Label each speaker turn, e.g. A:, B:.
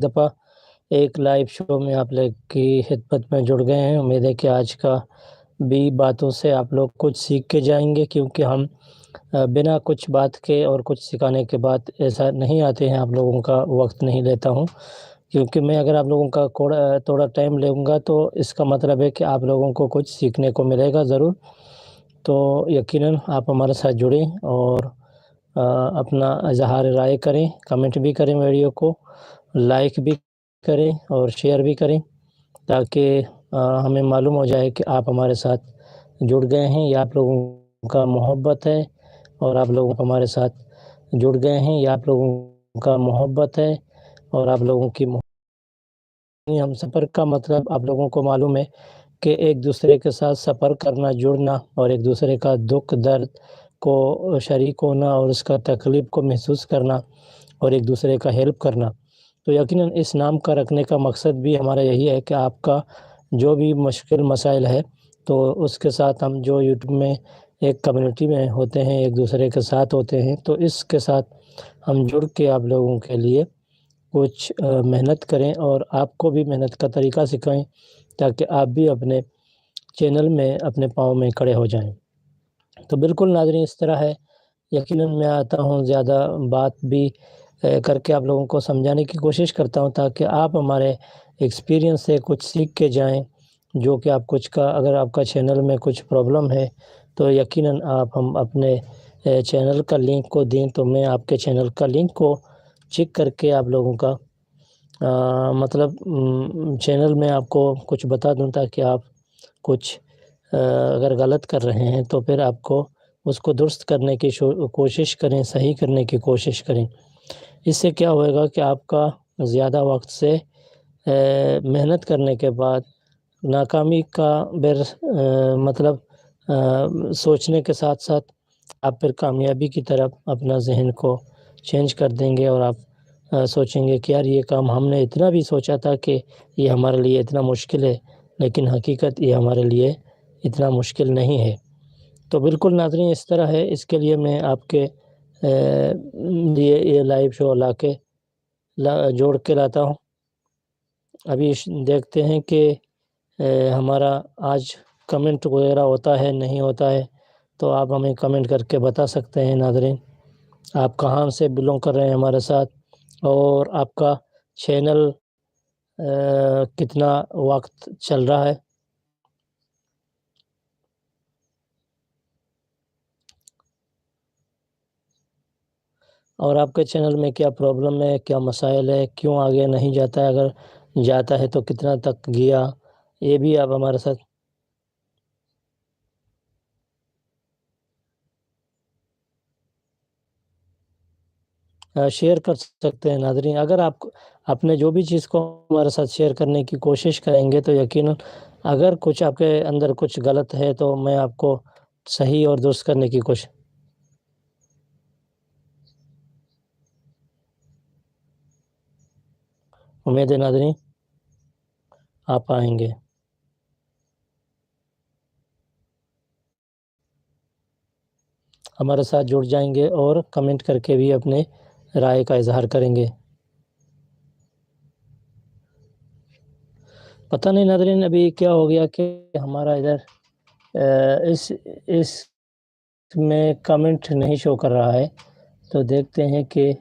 A: دفعہ ایک لائیو شو میں آپ لوگ کی خدمت میں جڑ گئے ہیں۔ امید ہے کہ آج کا بھی باتوں سے آپ لوگ کچھ سیکھ کے جائیں گے، کیونکہ ہم بنا کچھ بات کے اور کچھ سکھانے کے بعد ایسا نہیں آتے ہیں، آپ لوگوں کا وقت نہیں لیتا ہوں، کیونکہ میں اگر آپ لوگوں کا تھوڑا ٹائم لوں گا تو اس کا مطلب ہے کہ آپ لوگوں کو کچھ سیکھنے کو ملے گا ضرور۔ تو یقیناً آپ ہمارے ساتھ جڑیں اور اپنا اظہار رائے کریں، کمنٹ بھی کریں، ویڈیو کو لائک بھی کریں اور شیئر بھی کریں، تاکہ ہمیں معلوم ہو جائے کہ آپ ہمارے ساتھ جڑ گئے ہیں یا آپ لوگوں کا محبت ہے، اور آپ لوگوں ہمارے ساتھ جڑ گئے ہیں یا آپ لوگوں کا محبت ہے اور آپ لوگوں کی ہم سفر کا مطلب آپ لوگوں کو معلوم ہے کہ ایک دوسرے کے ساتھ سفر کرنا، جڑنا اور ایک دوسرے کا دکھ درد کو شریک ہونا اور اس کا تکلیف کو محسوس کرنا اور ایک دوسرے کا ہیلپ کرنا۔ تو یقیناً اس نام کا رکھنے کا مقصد بھی ہمارا یہی ہے کہ آپ کا جو بھی مشکل مسائل ہے تو اس کے ساتھ ہم جو یوٹیوب میں ایک کمیونٹی میں ہوتے ہیں، ایک دوسرے کے ساتھ ہوتے ہیں، تو اس کے ساتھ ہم جڑ کے آپ لوگوں کے لیے کچھ محنت کریں اور آپ کو بھی محنت کا طریقہ سکھائیں، تاکہ آپ بھی اپنے چینل میں اپنے پاؤں میں کھڑے ہو جائیں۔ تو بالکل ناظرین اس طرح ہے، یقیناً میں آتا ہوں زیادہ بات بھی کر کے آپ لوگوں کو سمجھانے کی کوشش کرتا ہوں، تاکہ آپ ہمارے ایکسپیرینس سے کچھ سیکھ کے جائیں، جو کہ آپ اگر آپ کا چینل میں کچھ پرابلم ہے تو یقیناً ہم اپنے چینل کا لنک کو دیں، تو میں آپ کے چینل کا لنک کو چیک کر کے آپ لوگوں کا مطلب چینل میں آپ کو کچھ بتا دوں، تاکہ آپ کچھ اگر غلط کر رہے ہیں تو پھر آپ کو اس کو درست کرنے کی کوشش کریں، صحیح کرنے کی کوشش کریں۔ اس سے کیا ہوئے گا کہ آپ کا زیادہ وقت سے محنت کرنے کے بعد ناکامی کا مطلب سوچنے کے ساتھ ساتھ آپ پھر کامیابی کی طرف اپنا ذہن کو چینج کر دیں گے، اور آپ سوچیں گے کہ یار یہ کام ہم نے اتنا بھی سوچا تھا کہ یہ ہمارے لیے اتنا مشکل ہے، لیکن حقیقت یہ ہمارے لیے اتنا مشکل نہیں ہے۔ تو بالکل ناظرین اس طرح ہے، اس کے لیے میں آپ کے لیے یہ لائیو شو جوڑ کے لاتا ہوں۔ ابھی دیکھتے ہیں کہ ہمارا آج کمنٹ وغیرہ ہوتا ہے نہیں ہوتا ہے، تو آپ ہمیں کمنٹ کر کے بتا سکتے ہیں ناظرین آپ کہاں سے بلونگ کر رہے ہیں ہمارے ساتھ، اور آپ کا چینل کتنا وقت چل رہا ہے۔ اور آپ کے چینل میں کیا پرابلم ہے، کیا مسائل ہے، کیوں آگے نہیں جاتا ہے، اگر جاتا ہے تو کتنا تک گیا، یہ بھی آپ ہمارے ساتھ شیئر کر سکتے ہیں ناظرین۔ اگر آپ اپنے جو بھی چیز کو ہمارے ساتھ شیئر کرنے کی کوشش کریں گے تو یقیناً اگر کچھ آپ کے اندر کچھ غلط ہے تو میں آپ کو صحیح اور درست کرنے کی کوشش امید ہے ناظرین آپ آئیں گے۔ ہمارے ساتھ جڑ جائیں گے اور کمنٹ کر کے بھی اپنے رائے کا اظہار کریں گے۔ پتہ نہیں ناظرین ابھی کیا ہو گیا کہ ہمارا ادھر اس میں کمنٹ نہیں شو کر رہا ہے، تو دیکھتے ہیں کہ